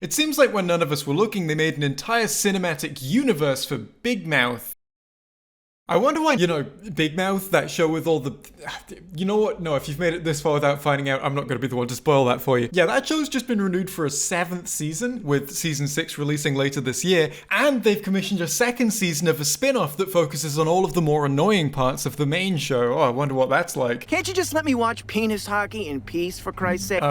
It seems like when none of us were looking, they made an entire cinematic universe for Big Mouth. I wonder why, Big Mouth, that show with all the... You know what? No, if you've made it this far without finding out, I'm not going to be the one to spoil that for you. Yeah, that show's just been renewed for a 7th season, with season 6 releasing later this year, and they've commissioned a 2nd season of a spin-off that focuses on all of the more annoying parts of the main show. Oh, I wonder what that's like. Can't you just let me watch penis hockey in peace, for Christ's sake?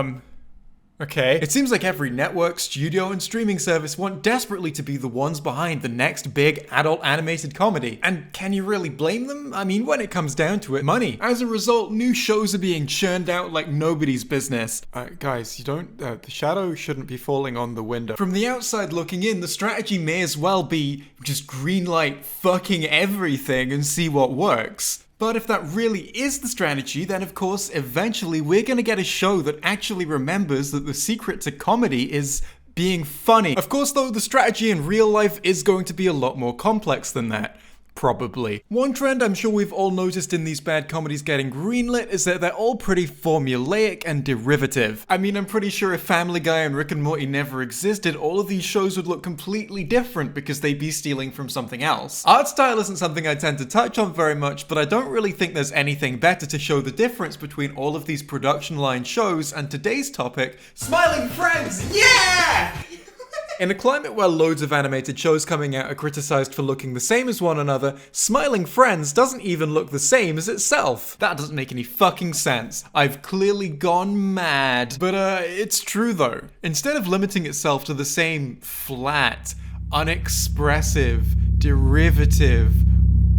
Okay. It seems like every network, studio, and streaming service want desperately to be the ones behind the next big adult animated comedy. And can you really blame them? I mean, when it comes down to it, money. As a result, new shows are being churned out like nobody's business. Guys, the shadow shouldn't be falling on the window. From the outside looking in, the strategy may as well be just greenlight fucking everything and see what works. But if that really is the strategy, then of course, eventually we're gonna get a show that actually remembers that the secret to comedy is being funny. Of course though, the strategy in real life is going to be a lot more complex than that. Probably. One trend I'm sure we've all noticed in these bad comedies getting greenlit is that they're all pretty formulaic and derivative. I mean, I'm pretty sure if Family Guy and Rick and Morty never existed, all of these shows would look completely different because they'd be stealing from something else. Art style isn't something I tend to touch on very much, but I don't really think there's anything better to show the difference between all of these production line shows and today's topic, Smiling Friends, yeah! In a climate where loads of animated shows coming out are criticized for looking the same as one another, Smiling Friends doesn't even look the same as itself. That doesn't make any fucking sense. I've clearly gone mad. But it's true though. Instead of limiting itself to the same flat, unexpressive, derivative,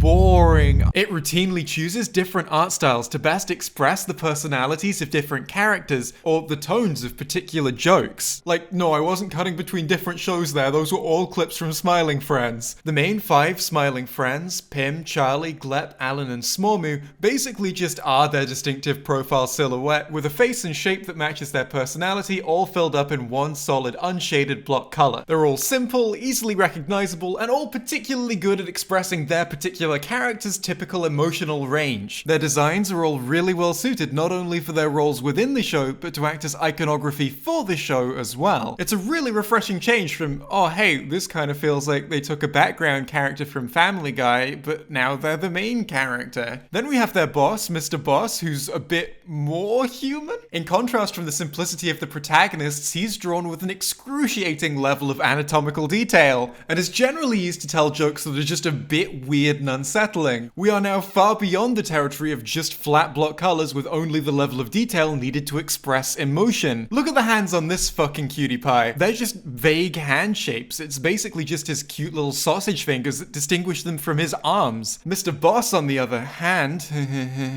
boring. It routinely chooses different art styles to best express the personalities of different characters or the tones of particular jokes. Like, no, I wasn't cutting between different shows there, those were all clips from Smiling Friends. The main 5 Smiling Friends, Pim, Charlie, Glep, Alan, and Smallmoo, basically just are their distinctive profile silhouette with a face and shape that matches their personality, all filled up in one solid unshaded block color. They're all simple, easily recognizable, and all particularly good at expressing their particular character's typical emotional range. Their designs are all really well suited not only for their roles within the show, but to act as iconography for the show as well. It's a really refreshing change from, oh hey, this kind of feels like they took a background character from Family Guy, but now they're the main character. Then we have their boss, Mr. Boss, who's a bit more human. In contrast from the simplicity of the protagonists, he's drawn with an excruciating level of anatomical detail, and is generally used to tell jokes that are just a bit weird and unsettling. We are now far beyond the territory of just flat block colors with only the level of detail needed to express emotion. Look at the hands on this fucking cutie pie. They're just vague hand shapes. It's basically just his cute little sausage fingers that distinguish them from his arms. Mr. Boss, on the other hand,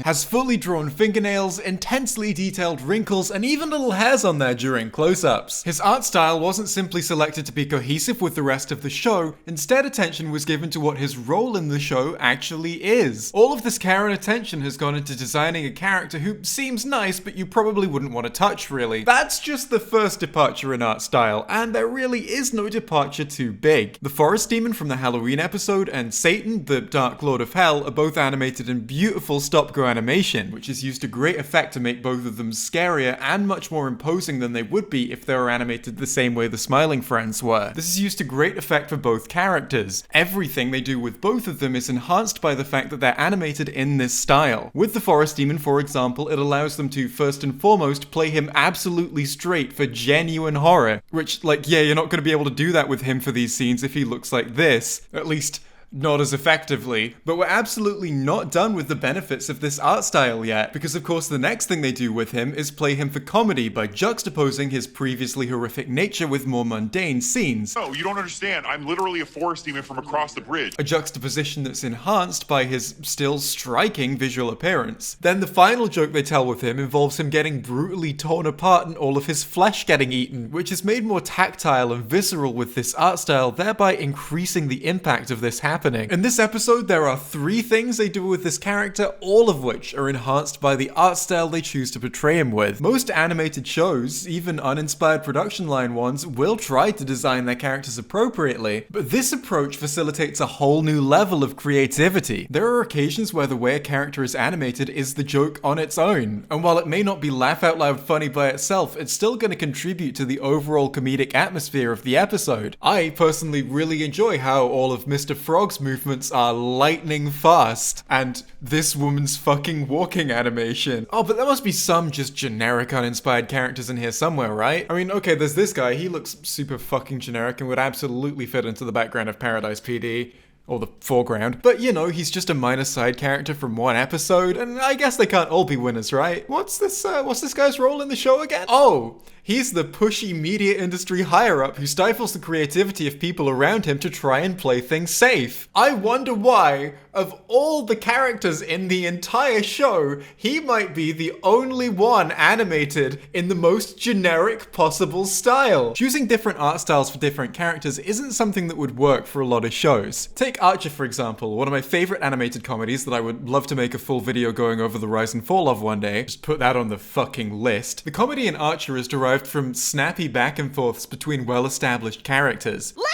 has fully drawn fingernails, intensely detailed wrinkles, and even little hairs on there during close-ups. His art style wasn't simply selected to be cohesive with the rest of the show, instead attention was given to what his role in the show actually is. All of this care and attention has gone into designing a character who seems nice, but you probably wouldn't want to touch, really. That's just the first departure in art style, and there really is no departure too big. The Forest Demon from the Halloween episode and Satan, the Dark Lord of Hell, are both animated in beautiful stop-go animation, which has used to great effect to make both of them scarier and much more imposing than they would be if they were animated the same way the Smiling Friends were. This is used to great effect for both characters. Everything they do with both of them is enhanced by the fact that they're animated in this style. With the Forest Demon, for example, it allows them to, first and foremost, play him absolutely straight for genuine horror. Which, like, yeah, you're not going to be able to do that with him for these scenes if he looks like this. At least, not as effectively. But we're absolutely not done with the benefits of this art style yet, because of course the next thing they do with him is play him for comedy by juxtaposing his previously horrific nature with more mundane scenes. No, you don't understand. I'm literally a forest demon from across the bridge. A juxtaposition that's enhanced by his still striking visual appearance. Then the final joke they tell with him involves him getting brutally torn apart and all of his flesh getting eaten, which is made more tactile and visceral with this art style, thereby increasing the impact of this happening. happening. In this episode, there are 3 things they do with this character, all of which are enhanced by the art style they choose to portray him with. Most animated shows, even uninspired production line ones, will try to design their characters appropriately, but this approach facilitates a whole new level of creativity. There are occasions where the way a character is animated is the joke on its own, and while it may not be laugh out loud funny by itself, it's still going to contribute to the overall comedic atmosphere of the episode. I personally really enjoy how all of Mr. Frog's movements are lightning fast, and this woman's fucking walking animation. Oh, but there must be some just generic uninspired characters in here somewhere, right? I mean, okay, there's this guy, he looks super fucking generic and would absolutely fit into the background of Paradise PD. Or the foreground. But you know, he's just a minor side character from one episode, and I guess they can't all be winners, right? What's this guy's role in the show again? Oh! He's the pushy media industry higher-up who stifles the creativity of people around him to try and play things safe. I wonder why, of all the characters in the entire show, he might be the only one animated in the most generic possible style. Choosing different art styles for different characters isn't something that would work for a lot of shows. Take Archer, for example, one of my favorite animated comedies that I would love to make a full video going over the rise and fall of one day. Just put that on the fucking list. The comedy in Archer is derived from snappy back and forths between well-established characters. Len!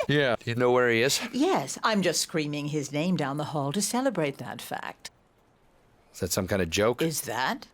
Yeah, you know where he is? Yes, I'm just screaming his name down the hall to celebrate that fact. Is that some kind of joke? Is that?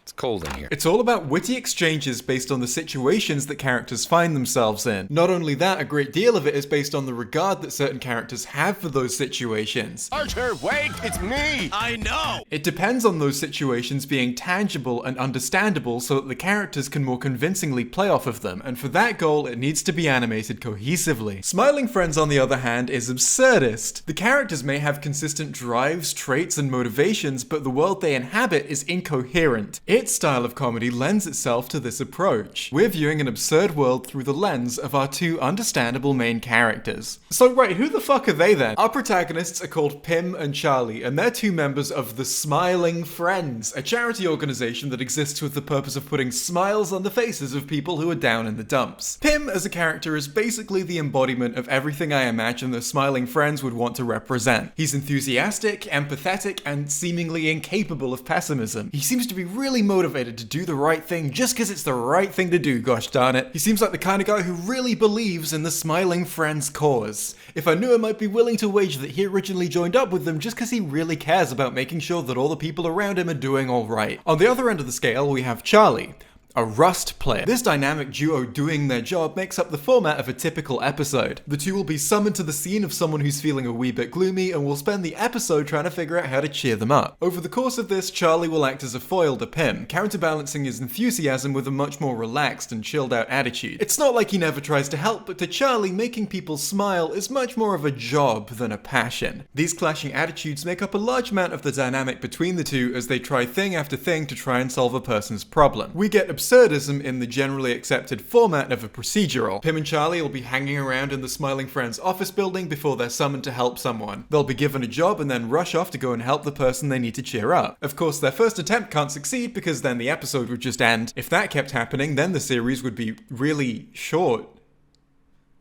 It's cold in here. It's all about witty exchanges based on the situations that characters find themselves in. Not only that, a great deal of it is based on the regard that certain characters have for those situations. Archer, wait, it's me! I know! It depends on those situations being tangible and understandable so that the characters can more convincingly play off of them, and for that goal, it needs to be animated cohesively. Smiling Friends, on the other hand, is absurdist. The characters may have consistent drives, traits, and motivations, but the world they inhabit is incoherent. Its style of comedy lends itself to this approach. We're viewing an absurd world through the lens of our 2 understandable main characters. So right, who the fuck are they then? Our protagonists are called Pim and Charlie, and they're 2 members of the Smiling Friends, a charity organization that exists with the purpose of putting smiles on the faces of people who are down in the dumps. Pim as a character is basically the embodiment of everything I imagine the Smiling Friends would want to represent. He's enthusiastic, empathetic, and seemingly incapable of pessimism. He seems to be really motivated to do the right thing just because it's the right thing to do, gosh darn it. He seems like the kind of guy who really believes in the Smiling Friends cause. If I knew him, I'd be willing to wager that he originally joined up with them just because he really cares about making sure that all the people around him are doing alright. On the other end of the scale, we have Charlie, a Rust player. This dynamic duo doing their job makes up the format of a typical episode. The 2 will be summoned to the scene of someone who's feeling a wee bit gloomy and will spend the episode trying to figure out how to cheer them up. Over the course of this, Charlie will act as a foil to Pim, counterbalancing his enthusiasm with a much more relaxed and chilled out attitude. It's not like he never tries to help, but to Charlie, making people smile is much more of a job than a passion. These clashing attitudes make up a large amount of the dynamic between the 2 as they try thing after thing to try and solve a person's problem. We get absurdism in the generally accepted format of a procedural. Pim and Charlie will be hanging around in the Smiling Friends office building before they're summoned to help someone. They'll be given a job and then rush off to go and help the person they need to cheer up. Of course, their first attempt can't succeed because then the episode would just end. If that kept happening, then the series would be really short.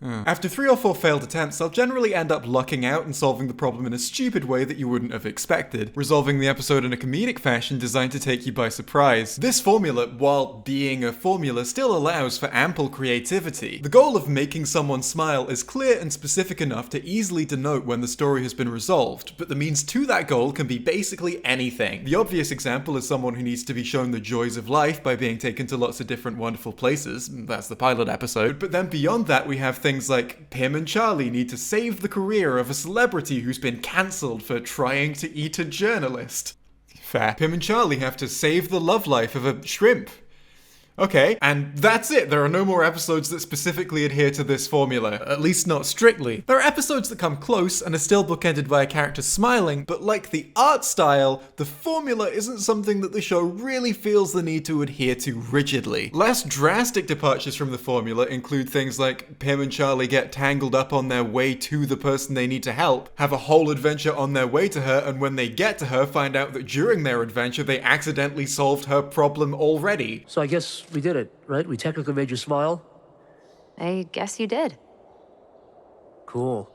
After 3 or 4 failed attempts, they'll generally end up lucking out and solving the problem in a stupid way that you wouldn't have expected, resolving the episode in a comedic fashion designed to take you by surprise. This formula, while being a formula, still allows for ample creativity. The goal of making someone smile is clear and specific enough to easily denote when the story has been resolved, but the means to that goal can be basically anything. The obvious example is someone who needs to be shown the joys of life by being taken to lots of different wonderful places. That's the pilot episode. But then beyond that, we have things like Pim and Charlie need to save the career of a celebrity who's been cancelled for trying to eat a journalist. Fair. Pim and Charlie have to save the love life of a shrimp. Okay, and that's it. There are no more episodes that specifically adhere to this formula, at least not strictly. There are episodes that come close and are still bookended by a character smiling, but like the art style, the formula isn't something that the show really feels the need to adhere to rigidly. Less drastic departures from the formula include things like Pim and Charlie get tangled up on their way to the person they need to help, have a whole adventure on their way to her, and when they get to her, find out that during their adventure they accidentally solved her problem already. So I guess we did it, right? We technically made you smile? I guess you did. Cool.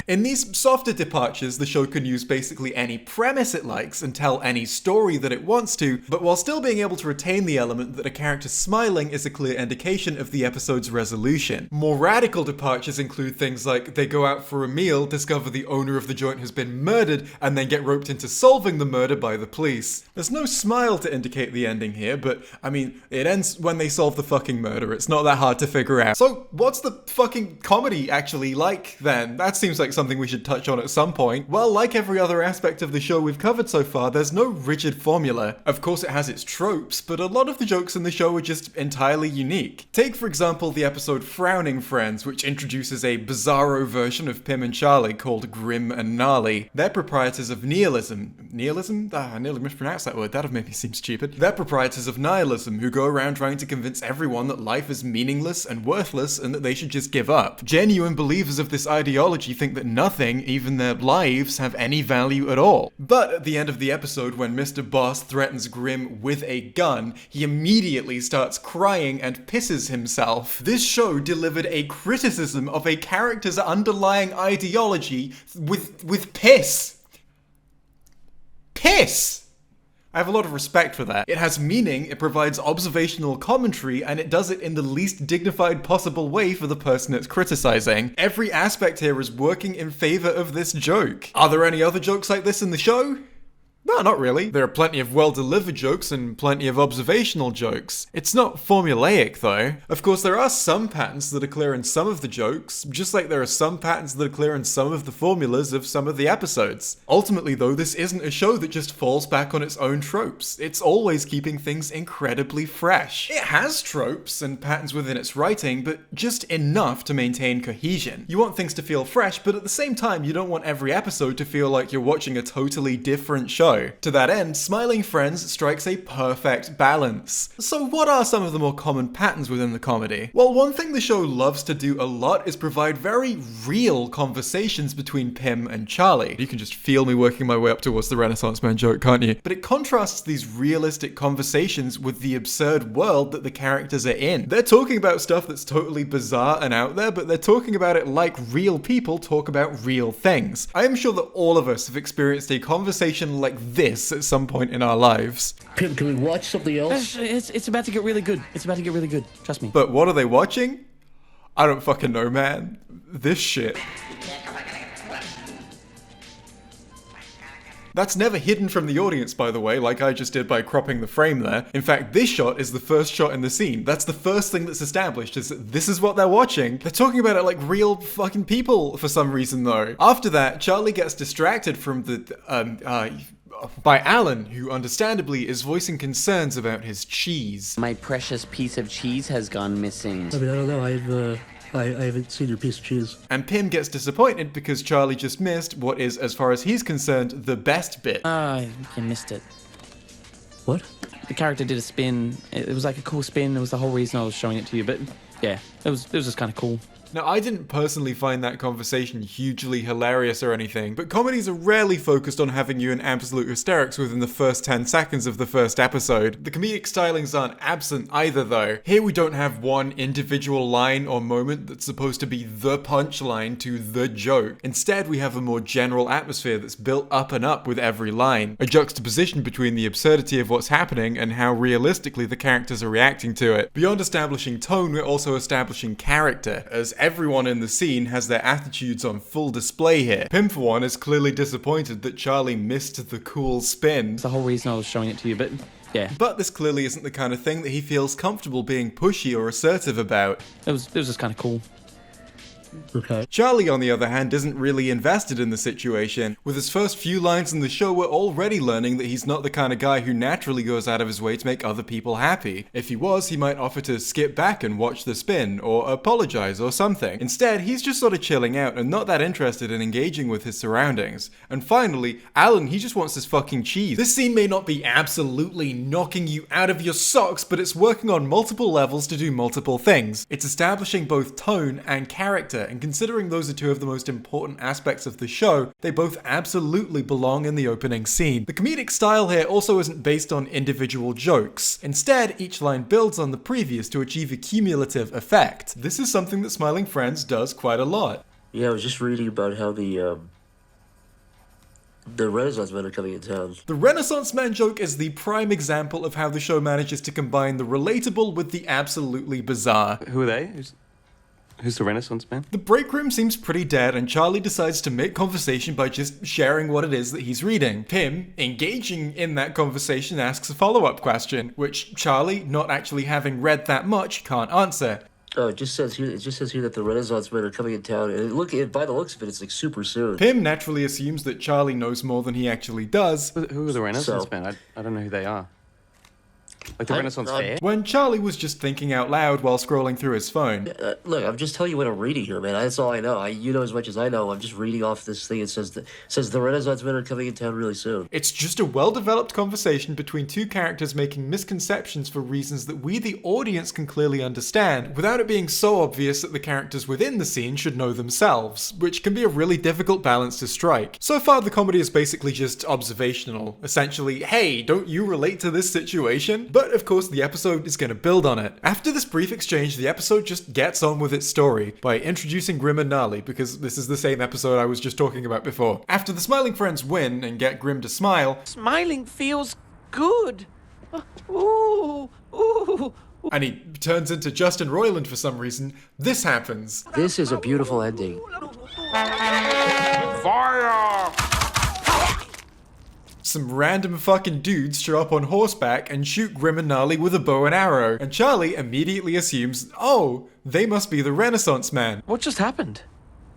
In these softer departures, the show can use basically any premise it likes and tell any story that it wants to, but while still being able to retain the element that a character smiling is a clear indication of the episode's resolution. More radical departures include things like they go out for a meal, discover the owner of the joint has been murdered, and then get roped into solving the murder by the police. There's no smile to indicate the ending here, but I mean, it ends when they solve the fucking murder. It's not that hard to figure out. So what's the fucking comedy actually like then? That seems like something we should touch on at some point. Well, like every other aspect of the show we've covered so far, there's no rigid formula. Of course it has its tropes, but a lot of the jokes in the show are just entirely unique. Take for example the episode Frowning Friends, which introduces a bizarro version of Pim and Charlie called Grim and Gnarly. They're proprietors of nihilism. Nihilism? I nearly mispronounced that word. That'd have made me seem stupid. They're proprietors of nihilism who go around trying to convince everyone that life is meaningless and worthless and that they should just give up. Genuine believers of this ideology think that nothing, even their lives, have any value at all. But at the end of the episode, when Mr. Boss threatens Grim with a gun, he immediately starts crying and pisses himself. This show delivered a criticism of a character's underlying ideology with piss. Piss! I have a lot of respect for that. It has meaning, it provides observational commentary, and it does it in the least dignified possible way for the person it's criticizing. Every aspect here is working in favor of this joke. Are there any other jokes like this in the show? No, not really. There are plenty of well-delivered jokes and plenty of observational jokes. It's not formulaic, though. Of course, there are some patterns that are clear in some of the jokes, just like there are some patterns that are clear in some of the formulas of some of the episodes. Ultimately, though, this isn't a show that just falls back on its own tropes. It's always keeping things incredibly fresh. It has tropes and patterns within its writing, but just enough to maintain cohesion. You want things to feel fresh, but at the same time, you don't want every episode to feel like you're watching a totally different show. To that end, Smiling Friends strikes a perfect balance. So what are some of the more common patterns within the comedy? Well, one thing the show loves to do a lot is provide very real conversations between Pim and Charlie. You can just feel me working my way up towards the Renaissance Man joke, can't you? But it contrasts these realistic conversations with the absurd world that the characters are in. They're talking about stuff that's totally bizarre and out there, but they're talking about it like real people talk about real things. I am sure that all of us have experienced a conversation like this at some point in our lives. Pim, can we watch something else? It's about to get really good. It's about to get really good. Trust me. But what are they watching? I don't fucking know, man. This shit. That's never hidden from the audience, by the way, like I just did by cropping the frame there. In fact, this shot is the first shot in the scene. That's the first thing that's established, is that this is what they're watching. They're talking about it like real fucking people for some reason, though. After that, Charlie gets distracted from by Alan, who understandably is voicing concerns about his cheese. My precious piece of cheese has gone missing. I mean, I don't know. I haven't seen your piece of cheese. And Pim gets disappointed because Charlie just missed what is, as far as he's concerned, the best bit. You missed it. What? The character did a spin. It was like a cool spin. It was the whole reason I was showing it to you. But yeah, it was just kind of cool. Now, I didn't personally find that conversation hugely hilarious or anything, but comedies are rarely focused on having you in absolute hysterics within the first 10 seconds of the first episode. The comedic stylings aren't absent either, though. Here we don't have one individual line or moment that's supposed to be the punchline to the joke. Instead, we have a more general atmosphere that's built up and up with every line. A juxtaposition between the absurdity of what's happening and how realistically the characters are reacting to it. Beyond establishing tone, we're also establishing character, as everyone in the scene has their attitudes on full display here. Pim, for one, is clearly disappointed that Charlie missed the cool spin. It's the whole reason I was showing it to you, but yeah. But this clearly isn't the kind of thing that he feels comfortable being pushy or assertive about. It was just kind of cool. Okay. Charlie, on the other hand, isn't really invested in the situation. With his first few lines in the show, we're already learning that he's not the kind of guy who naturally goes out of his way to make other people happy. If he was, he might offer to skip back and watch the spin, or apologize or something. Instead, he's just sort of chilling out and not that interested in engaging with his surroundings. And finally, Alan, he just wants his fucking cheese. This scene may not be absolutely knocking you out of your socks, but it's working on multiple levels to do multiple things. It's establishing both tone and character, and considering those are two of the most important aspects of the show, they both absolutely belong in the opening scene. The comedic style here also isn't based on individual jokes. Instead, each line builds on the previous to achieve a cumulative effect. This is something that Smiling Friends does quite a lot. Yeah, I was just reading about how the Renaissance men are coming in town. The Renaissance Man joke is the prime example of how the show manages to combine the relatable with the absolutely bizarre. Who are they? Who's the Renaissance man? The break room seems pretty dead, and Charlie decides to make conversation by just sharing what it is that he's reading. Pim, engaging in that conversation, asks a follow-up question, which Charlie, not actually having read that much, can't answer. Oh, it just says here. It just says here that the Renaissance men are coming in town, and by the looks of it, it's like super soon. Pim naturally assumes that Charlie knows more than he actually does. Who are the Renaissance men? I don't know who they are. Like the Renaissance Fair? When Charlie was just thinking out loud while scrolling through his phone. Look, I'm just telling you what I'm reading here, man. That's all I know. You know as much as I know. I'm just reading off this thing. It says the Renaissance men are coming in town really soon. It's just a well-developed conversation between two characters making misconceptions for reasons that we, the audience, can clearly understand, without it being so obvious that the characters within the scene should know themselves, which can be a really difficult balance to strike. So far, the comedy is basically just observational. Essentially, hey, don't you relate to this situation? But of course, the episode is going to build on it. After this brief exchange, the episode just gets on with its story by introducing Grim and Gnarly, because this is the same episode I was just talking about before. After the smiling friends win and get Grim to smile, Smiling feels good. Ooh, ooh. and he turns into Justin Roiland for some reason, this happens. This is a beautiful ending. Fire! Some random fucking dudes show up on horseback and shoot Grim and Gnarly with a bow and arrow, and Charlie immediately assumes, oh, they must be the Renaissance Man. What just happened?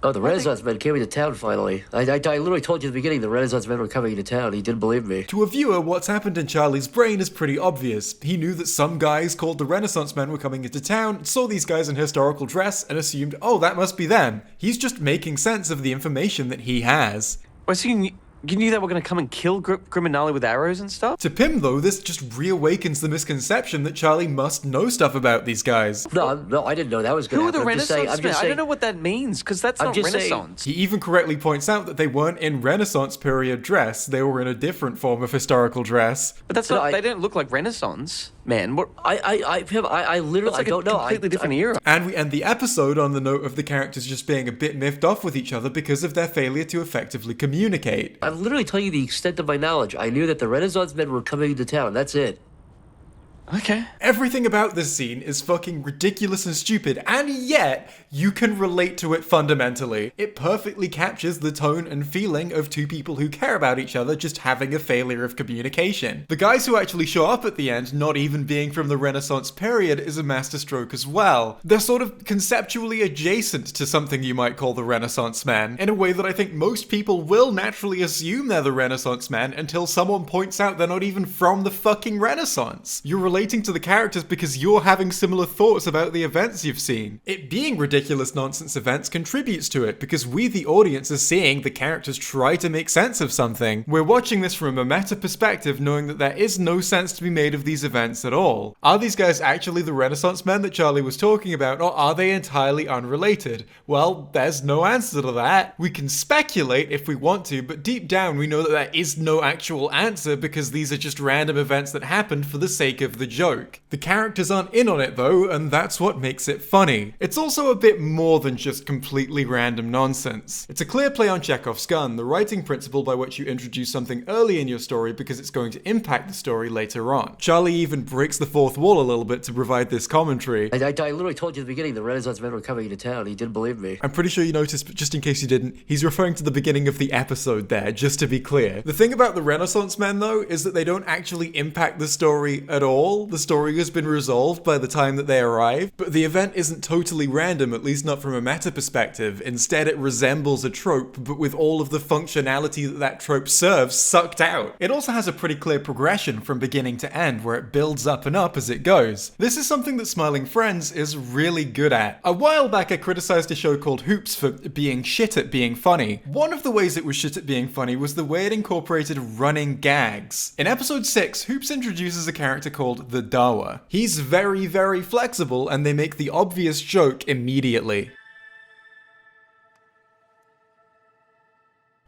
Oh, the Renaissance men came into town finally. I literally told you at the beginning the Renaissance men were coming into town. He didn't believe me. To a viewer, what's happened in Charlie's brain is pretty obvious. He knew that some guys called the Renaissance Men were coming into town, saw these guys in historical dress, and assumed, oh, that must be them. He's just making sense of the information that he has. Well, so you knew they were going to come and kill Grim and Gnarly with arrows and stuff? To Pim, though, this just reawakens the misconception that Charlie must know stuff about these guys. No, I didn't know that was going to happen. Who are the Renaissance men? I don't know what that means, because that's not Renaissance. He even correctly points out that they weren't in Renaissance period dress. They were in a different form of historical dress. But that's not, they don't look like Renaissance men. What? I literally, like I don't know. Completely different era. And we end the episode on the note of the characters just being a bit miffed off with each other because of their failure to effectively communicate. I'm literally telling you the extent of my knowledge. I knew that the Renaissance men were coming into town. That's it. Okay. Everything about this scene is fucking ridiculous and stupid, and yet you can relate to it fundamentally. It perfectly captures the tone and feeling of two people who care about each other just having a failure of communication. The guys who actually show up at the end, not even being from the Renaissance period, is a masterstroke as well. They're sort of conceptually adjacent to something you might call the Renaissance man, in a way that I think most people will naturally assume they're the Renaissance man until someone points out they're not even from the fucking Renaissance. You're relating to the characters because you're having similar thoughts about the events you've seen. It being ridiculous nonsense events contributes to it because we, the audience, are seeing the characters try to make sense of something. We're watching this from a meta perspective, knowing that there is no sense to be made of these events at all. Are these guys actually the Renaissance men that Charlie was talking about, or are they entirely unrelated? Well, there's no answer to that. We can speculate if we want to, but deep down we know that there is no actual answer because these are just random events that happened for the sake of the joke. The characters aren't in on it though, and that's what makes it funny. It's also a bit more than just completely random nonsense. It's a clear play on Chekhov's gun, the writing principle by which you introduce something early in your story because it's going to impact the story later on. Charlie even breaks the fourth wall a little bit to provide this commentary. I literally told you at the beginning the Renaissance men were coming into town. He didn't believe me. I'm pretty sure you noticed, but just in case you didn't, he's referring to the beginning of the episode there, just to be clear. The thing about the Renaissance men though is that they don't actually impact the story at all. The story has been resolved by the time that they arrive, but the event isn't totally random, at least not from a meta perspective. Instead, it resembles a trope, but with all of the functionality that that trope serves sucked out. It also has a pretty clear progression from beginning to end, where it builds up and up as it goes. This is something that Smiling Friends is really good at. A while back, I criticized a show called Hoops for being shit at being funny. One of the ways it was shit at being funny was the way it incorporated running gags. In episode 6, Hoops introduces a character called the Dawa. He's very, very flexible, and they make the obvious joke immediately.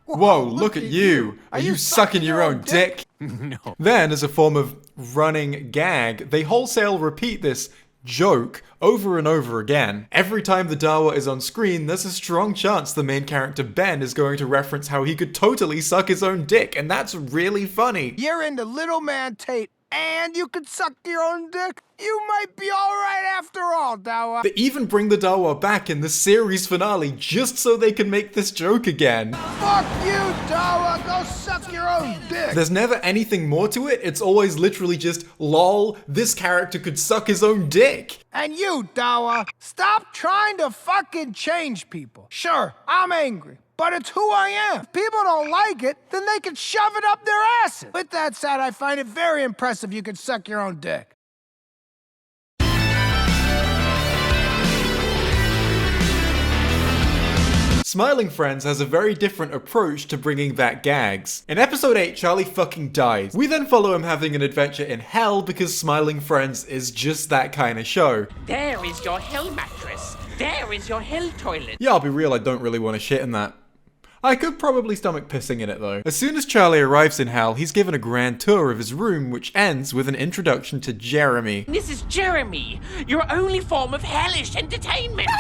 Whoa, look at you! Are you sucking your own dick? No. Then, as a form of running gag, they wholesale repeat this joke over and over again. Every time the Dawa is on screen, there's a strong chance the main character Ben is going to reference how he could totally suck his own dick, and that's really funny. You're into little man Tate, and you could suck your own dick? You might be alright after all, Dawa. They even bring the Dawa back in the series finale just so they can make this joke again. Fuck you, Dawa! Go suck your own dick! There's never anything more to it, it's always literally just, lol, this character could suck his own dick. And you, Dawa, stop trying to fucking change people. Sure, I'm angry, but it's who I am. If people don't like it, then they can shove it up their asses. With that said, I find it very impressive you can suck your own dick. Smiling Friends has a very different approach to bringing back gags. In episode 8, Charlie fucking dies. We then follow him having an adventure in hell because Smiling Friends is just that kind of show. There is your hell mattress. There is your hell toilet. Yeah, I'll be real, I don't really want to shit in that. I could probably stomach pissing in it though. As soon as Charlie arrives in hell, he's given a grand tour of his room, which ends with an introduction to Jeremy. This is Jeremy, your only form of hellish entertainment.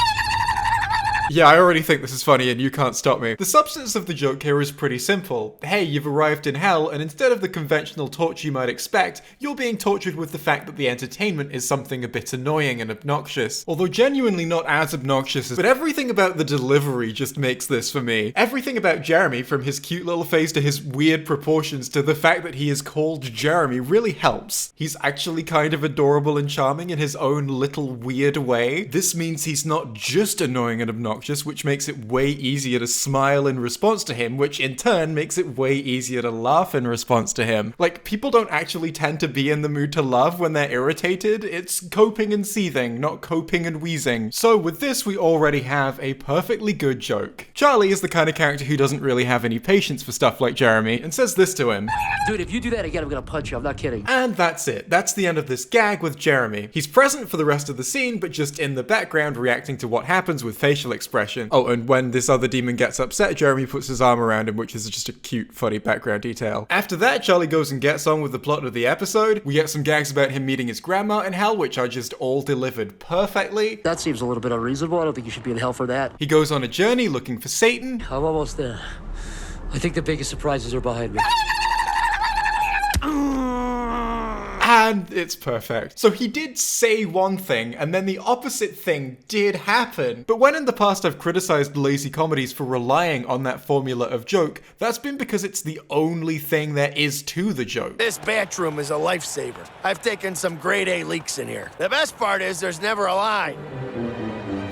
Yeah, I already think this is funny and you can't stop me. The substance of the joke here is pretty simple. Hey, you've arrived in hell, and instead of the conventional torture you might expect, you're being tortured with the fact that the entertainment is something a bit annoying and obnoxious. Although genuinely not as obnoxious as— but everything about the delivery just makes this for me. Everything about Jeremy, from his cute little face to his weird proportions to the fact that he is called Jeremy, really helps. He's actually kind of adorable and charming in his own little weird way. This means he's not just annoying and obnoxious, which makes it way easier to smile in response to him, which in turn makes it way easier to laugh in response to him. Like, people don't actually tend to be in the mood to love when they're irritated. It's coping and seething, not coping and wheezing. So with this, we already have a perfectly good joke. Charlie is the kind of character who doesn't really have any patience for stuff like Jeremy, and says this to him. Dude, if you do that again, I'm gonna punch you. I'm not kidding. And that's it. That's the end of this gag with Jeremy. He's present for the rest of the scene, but just in the background reacting to what happens with facial expression. Oh, and when this other demon gets upset, Jeremy puts his arm around him, which is just a cute, funny background detail. After that, Charlie goes and gets on with the plot of the episode. We get some gags about him meeting his grandma in hell, which are just all delivered perfectly. That seems a little bit unreasonable. I don't think you should be in hell for that. He goes on a journey looking for Satan. I'm almost there. I think the biggest surprises are behind me. And it's perfect. So he did say one thing, and then the opposite thing did happen. But when in the past I've criticized lazy comedies for relying on that formula of joke, that's been because it's the only thing there is to the joke. This bathroom is a lifesaver. I've taken some grade A leaks in here. The best part is there's never a line.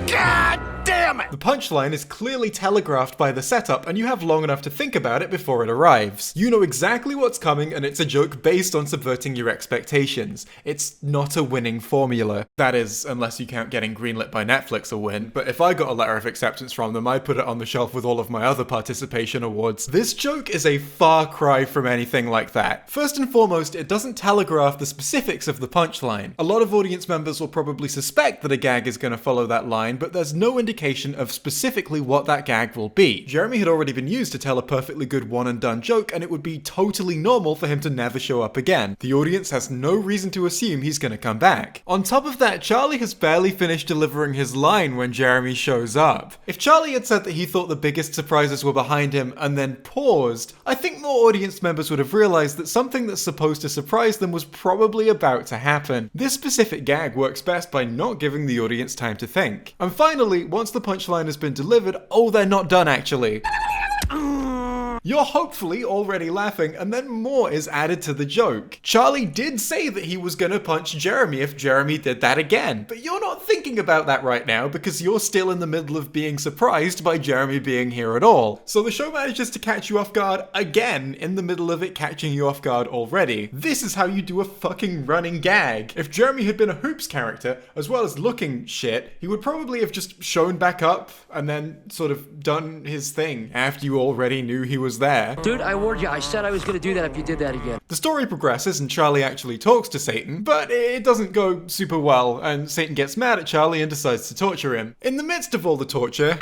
God damn it! The punchline is clearly telegraphed by the setup, and you have long enough to think about it before it arrives. You know exactly what's coming, and it's a joke based on subverting your expectations. It's not a winning formula. That is, unless you count getting greenlit by Netflix a win, but if I got a letter of acceptance from them, I'd put it on the shelf with all of my other participation awards. This joke is a far cry from anything like that. First and foremost, it doesn't telegraph the specifics of the punchline. A lot of audience members will probably suspect that a gag is going to follow that line, but there's no indication of specifically what that gag will be. Jeremy had already been used to tell a perfectly good one and done joke, and it would be totally normal for him to never show up again. The audience has no reason to assume he's gonna come back. On top of that, Charlie has barely finished delivering his line when Jeremy shows up. If Charlie had said that he thought the biggest surprises were behind him and then paused, I think more audience members would have realized that something that's supposed to surprise them was probably about to happen. This specific gag works best by not giving the audience time to think. And finally, once the punchline has been delivered, oh, they're not done actually. You're hopefully already laughing, and then more is added to the joke. Charlie did say that he was gonna punch Jeremy if Jeremy did that again, but you're not thinking about that right now because you're still in the middle of being surprised by Jeremy being here at all. So the show manages to catch you off guard again in the middle of it catching you off guard already. This is how you do a fucking running gag. If Jeremy had been a Hoops character, as well as looking shit, he would probably have just shown back up and then sort of done his thing after you already knew he was there. Dude, I warned you. I said I was gonna do that if you did that again. The story progresses and Charlie actually talks to Satan, but it doesn't go super well, and Satan gets mad at Charlie and decides to torture him. In the midst of all the torture,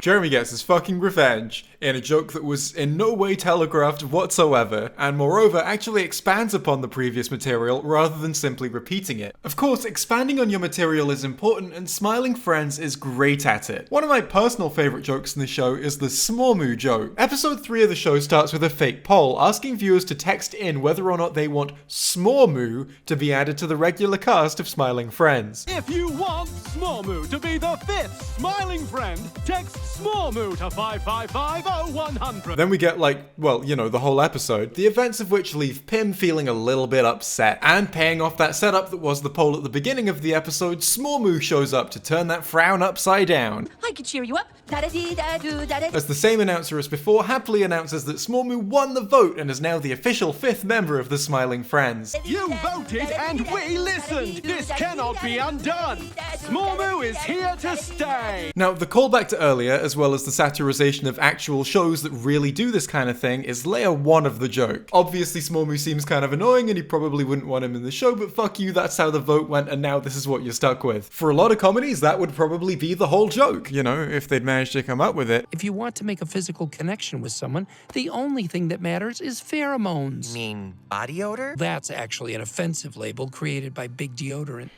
Jeremy gets his fucking revenge. in a joke that was in no way telegraphed whatsoever, and moreover actually expands upon the previous material rather than simply repeating it. Of course, expanding on your material is important, and Smiling Friends is great at it. One of my personal favourite jokes in the show is the Smormoo joke. Episode 3 of the show starts with a fake poll asking viewers to text in whether or not they want Smormoo to be added to the regular cast of Smiling Friends. If you want Smormoo to be the 5th Smiling Friend, text Smormoo to 555-0100. Then we get well, you know, the whole episode, the events of which leave Pim feeling a little bit upset. And paying off that setup that was the poll at the beginning of the episode, Smormoo shows up to turn that frown upside down. I could cheer you up. As the same announcer as before happily announces that Smormoo won the vote and is now the official 5th member of the Smiling Friends. You voted and we listened. This cannot be undone. Smormoo is here to stay. Now, the callback to earlier, as well as the satirization of actual shows that really do this kind of thing, is layer 1 of the joke. Obviously, Smormoo seems kind of annoying and you probably wouldn't want him in the show, but fuck you, that's how the vote went and now this is what you're stuck with. For a lot of comedies, that would probably be the whole joke, you know, if they'd managed to come up with it. If you want to make a physical connection with someone, the only thing that matters is pheromones. You mean body odor? That's actually an offensive label created by Big Deodorant.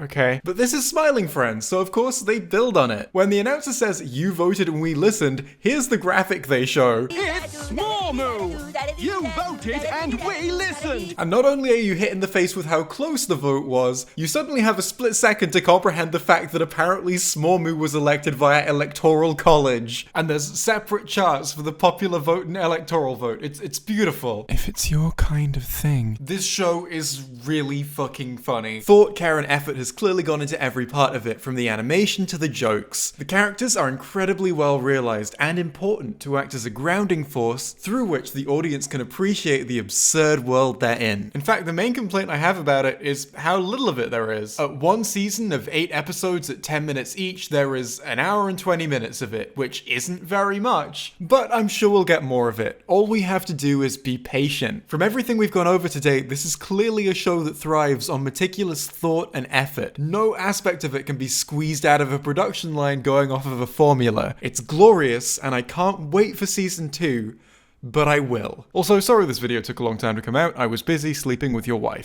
Okay. But this is Smiling Friends, so of course they build on it. When the announcer says, "You voted and we listened," here's the graphic they show. It's Smormoo! You voted and we listened! And not only are you hit in the face with how close the vote was, you suddenly have a split second to comprehend the fact that apparently Smormoo was elected via electoral college. And there's separate charts for the popular vote and electoral vote. It's beautiful. If it's your kind of thing. This show is really fucking funny. Thought, care, and effort has clearly gone into every part of it, from the animation to the jokes. The characters are incredibly well realized and important to act as a grounding force through which the audience can appreciate the absurd world they're in. In fact, the main complaint I have about it is how little of it there is. At one season of 8 episodes at 10 minutes each, there is an hour and 20 minutes of it, which isn't very much, but I'm sure we'll get more of it. All we have to do is be patient. From everything we've gone over today, this is clearly a show that thrives on meticulous thought and effort. No aspect of it can be squeezed out of a production line going off of a formula. It's glorious, and I can't wait for season 2, but I will. Also, sorry this video took a long time to come out. I was busy sleeping with your wife.